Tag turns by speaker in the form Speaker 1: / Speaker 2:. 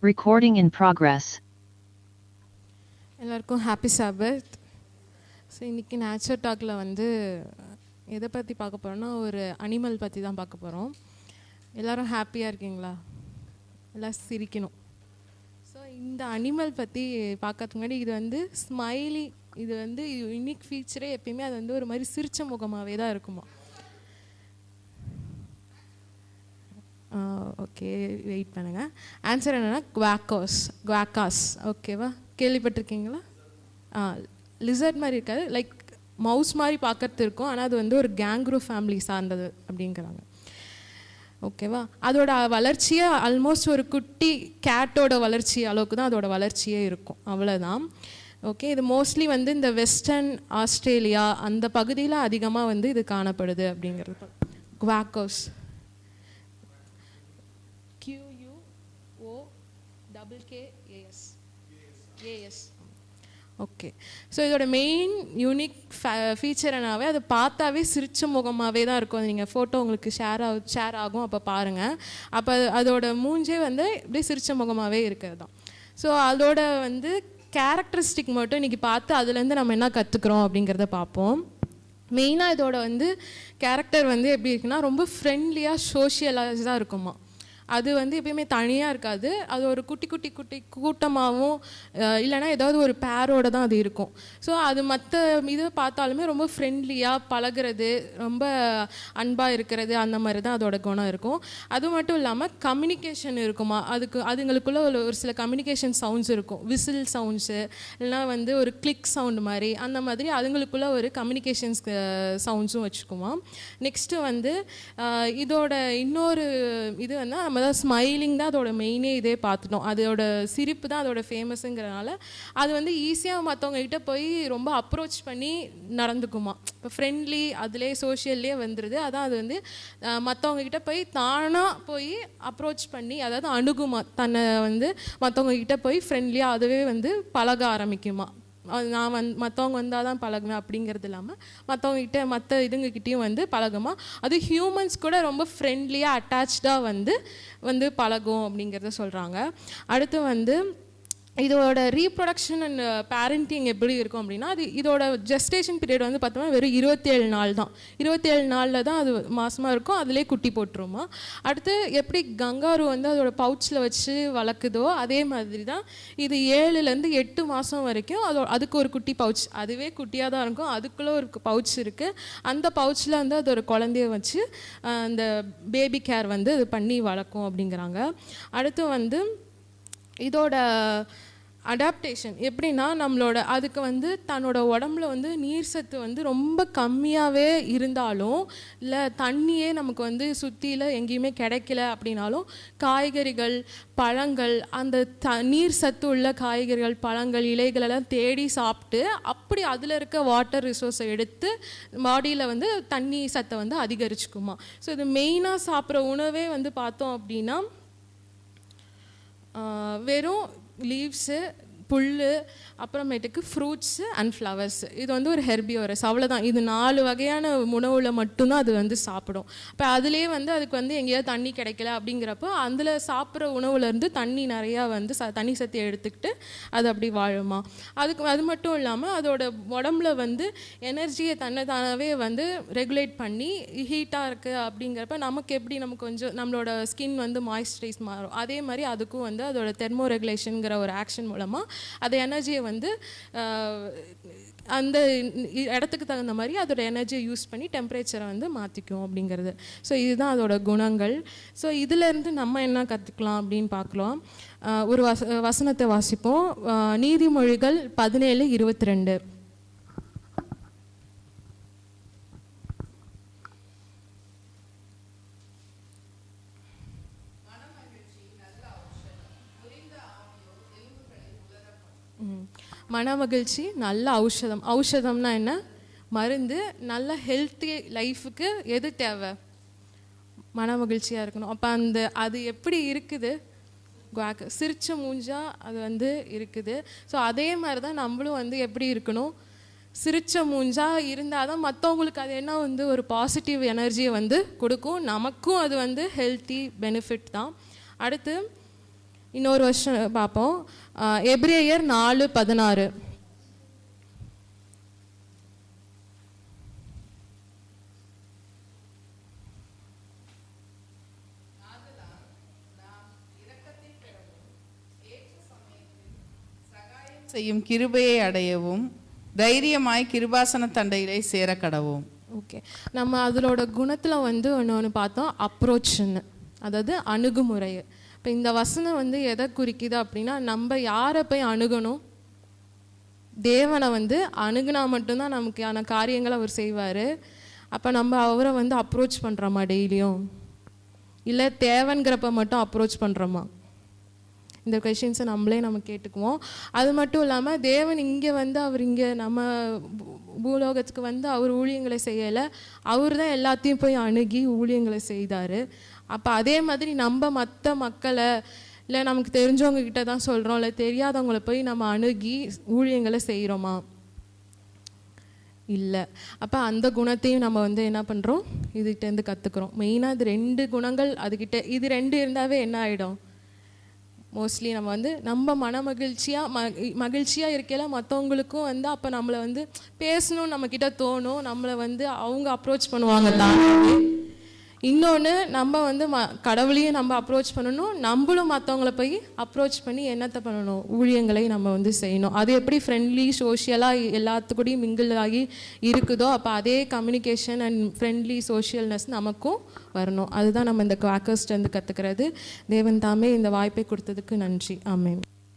Speaker 1: Recording in progress.
Speaker 2: எல்லாருக்கும் happy சாபத். So இன்றைக்கி nature டாக்கில் வந்து எதை பற்றி பார்க்க போகிறோன்னா ஒரு அனிமல் பற்றி தான் பார்க்க போகிறோம். எல்லோரும் ஹாப்பியாக இருக்கீங்களா? எல்லாம் சிரிக்கணும். ஸோ இந்த அனிமல் பற்றி பார்க்கறதுக்கு முன்னாடி இது வந்து ஸ்மைலி, இது வந்து யூனிக் ஃபீச்சரே எப்பயுமே அது வந்து ஒரு மாதிரி சிரிச்ச முகமாகவே தான் இருக்குமா. ஓகே, வெயிட் பண்ணுங்கள். ஆன்சர் என்னென்னா குவாக்காஸ். ஓகேவா, கேள்விப்பட்டிருக்கீங்களா? லிசர்ட் மாதிரி இருக்காது, லைக் மவுஸ் மாதிரி பார்க்கறது இருக்கும், ஆனால் அது வந்து ஒரு கேங்க்ரூ ஃபேமிலி சார்ந்தது அப்படிங்கிறாங்க. ஓகேவா, அதோட வளர்ச்சியே ஆல்மோஸ்ட் ஒரு குட்டி கேட்டோட வளர்ச்சி அளவுக்கு தான் அதோட வளர்ச்சியே இருக்கும், அவ்வளோதான். ஓகே, இது மோஸ்ட்லி வந்து இந்த வெஸ்டர்ன் ஆஸ்திரேலியா அந்த பகுதியில் அதிகமாக வந்து இது காணப்படுது அப்படிங்கிறது. குவாக்கோஸ், QUOKKAS. ஓகே, ஸோ இதோட மெயின் யூனிக் ஃபீச்சர் என்னாவே அது பார்த்தாவே சிரிச்ச முகமாகவே தான் இருக்கும். அது நீங்கள் ஃபோட்டோ உங்களுக்கு ஷேர் ஆகும், அப்போ பாருங்கள். அப்போ அதோட மூஞ்சே வந்து இப்படியே சிரிச்ச முகமாகவே இருக்கிறது தான். ஸோ அதோட வந்து கேரக்டரிஸ்டிக் மட்டும் இன்றைக்கி பார்த்து அதுலேருந்து நம்ம என்ன கற்றுக்குறோம் அப்படிங்கிறத பார்ப்போம். மெயினாக இதோட வந்து கேரக்டர் வந்து எப்படி இருக்குன்னா ரொம்ப ஃப்ரெண்ட்லியாக சோஷியலாக தான் இருக்குமா. அது வந்து எப்பயுமே தனியாக இருக்காது, அது ஒரு குட்டி குட்டி குட்டி கூட்டமாகவும் இல்லைனா ஏதாவது ஒரு பேரோடு தான் அது இருக்கும். ஸோ அது மற்ற இதை பார்த்தாலுமே ரொம்ப ஃப்ரெண்ட்லியாக பழகிறது, ரொம்ப அன்பாக இருக்கிறது, அந்த மாதிரி தான் அதோட குணம் இருக்கும். அது மட்டும் இல்லாமல் கம்யூனிகேஷன் இருக்குமா, அதுங்களுக்குள்ளே ஒரு சில கம்யூனிகேஷன் சவுண்ட்ஸ் இருக்கும், விசில் சவுண்ட்ஸு இல்லைனா வந்து ஒரு கிளிக் சவுண்டு மாதிரி, அந்த மாதிரி அதுங்களுக்குள்ளே ஒரு கம்யூனிகேஷன்ஸ் சவுண்ட்ஸும் வச்சுக்குமா. நெக்ஸ்ட்டு வந்து இதோட இன்னொரு இது வந்து நம்ம தான் ஸ்மைலிங் தான் அதோட மெயினே இதே பார்த்துட்டோம். அதோட சிரிப்பு தான் அதோட ஃபேமஸுங்கிறனால அது வந்து ஈஸியாக மற்றவங்ககிட்ட போய் ரொம்ப அப்ரோச் பண்ணி நடந்துக்குமா. இப்போ ஃப்ரெண்ட்லி அதிலே சோஷியல்லே வந்துடுது. அதான் அது வந்து மற்றவங்ககிட்ட போய் தானாக போய் அப்ரோச் பண்ணி, அதாவது அணுகுமா, தன்னை வந்து மற்றவங்ககிட்ட போய் ஃப்ரெண்ட்லியாக அதுவே வந்து பழக ஆரம்பிக்குமா. நான் மற்றவங்க வந்தால் தான் பழகுவேன் அப்படிங்கிறது இல்லாமல் மற்றவங்ககிட்ட மற்ற இதுங்கக்கிட்டேயும் வந்து பழகுமா. அது ஹியூமன்ஸ் கூட ரொம்ப ஃப்ரெண்ட்லியாக அட்டாச்சாக வந்து பழகும் அப்படிங்கிறத சொல்கிறாங்க. அடுத்து வந்து இதோட ரீப்ரொடக்ஷன் அண்ட் பேரண்டிங் எப்படி இருக்கும் அப்படின்னா, அது இதோட ஜெஸ்டேஷன் பீரியட் வந்து பார்த்தோம்னா வெறும் 27 நாள் தான். 27 நாளில் தான் அது மாசமாக இருக்கும், அதிலே குட்டி போட்டுருமா. அடுத்து எப்படி கங்காரு வந்து அதோட பவுச்சில் வச்சு வளர்க்குதோ அதே மாதிரி தான் இது 7லேருந்து 8 மாதம் வரைக்கும் அதுக்கு ஒரு குட்டி பவுச், அதுவே குட்டியாக தான் இருக்கும், அதுக்குள்ளே ஒரு பவுச் இருக்குது. அந்த பவுச்சில் வந்து அது ஒரு குழந்தைய வச்சு அந்த பேபி கேர் வந்து இது பண்ணி வளர்க்கும் அப்படிங்கிறாங்க. அடுத்து வந்து இதோட அடாப்டேஷன் எப்படின்னா, நம்மளோட அதுக்கு வந்து தன்னோட உடம்புல வந்து நீர் சத்து வந்து ரொம்ப கம்மியாகவே இருந்தாலும், இல்லை தண்ணியே நமக்கு வந்து சுற்றியில் எங்கேயுமே கிடைக்கல அப்படின்னாலும், காய்கறிகள் பழங்கள், அந்த நீர் சத்து உள்ள காய்கறிகள் பழங்கள் இலைகளெல்லாம் தேடி சாப்பிட்டு அப்படி அதில் இருக்க வாட்டர் ரிசோர்ஸை எடுத்து பாடியில் வந்து தண்ணி சத்தை வந்து அதிகரிச்சுக்குமா. ஸோ இது மெயினாக சாப்பிட்ற உணவே வந்து பார்த்தோம் அப்படின்னா வெறும் லீவ்ஸு, புல், அப்புறமேட்டுக்கு ஃப்ரூட்ஸு அண்ட் ஃப்ளவர்ஸு. இது வந்து ஒரு ஹெர்பியோரஸ், அவ்வளோதான். இது 4 வகையான உணவில் மட்டும்தான் அது வந்து சாப்பிடும். இப்போ அதுலேயே வந்து அதுக்கு வந்து எங்கேயாவது தண்ணி கிடைக்கல அப்படிங்கிறப்போ அதில் சாப்பிட்ற உணவுலேருந்து தண்ணி நிறையா வந்து தண்ணி சத்தை எடுத்துக்கிட்டு அது அப்படி வாழுமா. அது மட்டும் இல்லாமல் அதோட உடம்புல வந்து எனர்ஜியை தானாகவே வந்து ரெகுலேட் பண்ணி, ஹீட்டாக இருக்குது அப்படிங்கிறப்ப நமக்கு கொஞ்சம் நம்மளோட ஸ்கின் வந்து மாய்ஸ்சரைஸ் மாறும். அதே மாதிரி அதுக்கும் வந்து அதோட தெர்மோ ரெகுலேஷனுங்கிற ஒரு ஆக்ஷன் மூலமாக அது எனர்ஜியை வந்து அந்த இடத்துக்கு தகுந்த மாதிரி அதோட எனர்ஜியை யூஸ் பண்ணி டெம்பரேச்சரை வந்து மாற்றிக்கும் அப்படிங்கிறது. ஸோ இதுதான் அதோட குணங்கள். ஸோ இதிலேருந்து நம்ம என்ன கற்றுக்கலாம் அப்படின்னு பார்க்கலாம். ஒரு வசனத்தை வாசிப்போம். நீதிமொழிகள் 17:22. மன மகிழ்ச்சி நல்ல ஔஷதம். ஔஷதம்னா என்ன? மருந்து. நல்ல ஹெல்த்தி லைஃபுக்கு எது தேவை? மன மகிழ்ச்சியாக இருக்கணும். அப்போ அது எப்படி இருக்குது? சிரிச்ச மூஞ்சா அது வந்து இருக்குது. ஸோ அதே மாதிரி தான் நம்மளும் வந்து எப்படி இருக்கணும்? சிரிச்ச மூஞ்சா இருந்தால் தான் மற்றவங்களுக்கு அது என்ன வந்து ஒரு பாசிட்டிவ் எனர்ஜியை வந்து கொடுக்கும், நமக்கும் அது வந்து ஹெல்த்தி பெனிஃபிட் தான். அடுத்து இன்னொரு வருஷம் பார்ப்போம். எபிரேயர் 4:16.
Speaker 1: செய்யும் கிருபையை அடையவும் தைரியமாய் கிருபாசன தண்டையிலே சேர கடவும்.
Speaker 2: ஓகே, நம்ம அதோட குணத்தில் வந்து ஒன்று பார்த்தோம், அப்ரோச்சுன்னு, அதாவது அணுகுமுறை. இப்போ இந்த வசனம் வந்து எதை குறிக்குது அப்படின்னா, நம்ம யாரை போய் அணுகணும்? தேவனை வந்து அணுகுனா மட்டும்தான் நமக்கான காரியங்களை அவர் செய்வார். அப்போ நம்ம அவரை வந்து அப்ரோச் பண்ணுறோமா டெய்லியும், இல்லை தேவன்கிறப்ப மட்டும் அப்ரோச் பண்ணுறோமா? இந்த கொஷின்ஸை நம்ம கேட்டுக்குவோம். அது மட்டும் இல்லாமல் தேவன் இங்கே வந்து அவர் இங்கே நம்ம பூலோகத்துக்கு வந்து அவர் ஊழியங்களை செய்யலை, அவர் தான் எல்லாத்தையும் போய் அணுகி ஊழியங்களை செய்தார். அப்போ அதே மாதிரி நம்ம மற்ற மக்களை இல்லை நமக்கு தெரிஞ்சவங்க கிட்ட தான் சொல்கிறோம், இல்லை தெரியாதவங்கள போய் நம்ம அணுகி ஊழியங்களை செய்கிறோமா? இல்லை. அப்போ அந்த குணத்தையும் நம்ம வந்து என்ன பண்ணுறோம், இதுகிட்டேருந்து கற்றுக்குறோம். மெயினாக இது 2 குணங்கள் அதுக்கிட்ட, இது 2 இருந்தாவே என்ன ஆகிடும், மோஸ்ட்லி நம்ம வந்து நம்ம மகிழ்ச்சியாக இருக்கையில் மற்றவங்களுக்கும் வந்து அப்போ நம்மளை வந்து பேசணும்னு நம்மக்கிட்ட தோணும், நம்மளை வந்து அவங்க அப்ரோச் பண்ணுவாங்க தான். இன்னொன்று, நம்ம வந்து கடவுளையும் நம்ம அப்ரோச் பண்ணணும், நம்மளும் மற்றவங்கள போய் அப்ரோச் பண்ணி என்னத்தை பண்ணணும், ஊழியங்களை நம்ம வந்து செய்யணும். அது எப்படி ஃப்ரெண்ட்லி சோஷியலாக எல்லாத்துக்கூடையும் மிங்கிள் ஆகி இருக்குதோ, அப்போ அதே கம்யூனிகேஷன் அண்ட் ஃப்ரெண்ட்லி சோஷியல்னஸ் நமக்கும் வரணும். அதுதான் நம்ம இந்த குவாக்கர்ஸ்ட் வந்து கற்றுக்கிறது. தேவன் தாமே இந்த வாய்ப்பை கொடுத்ததுக்கு நன்றி. ஆமென்.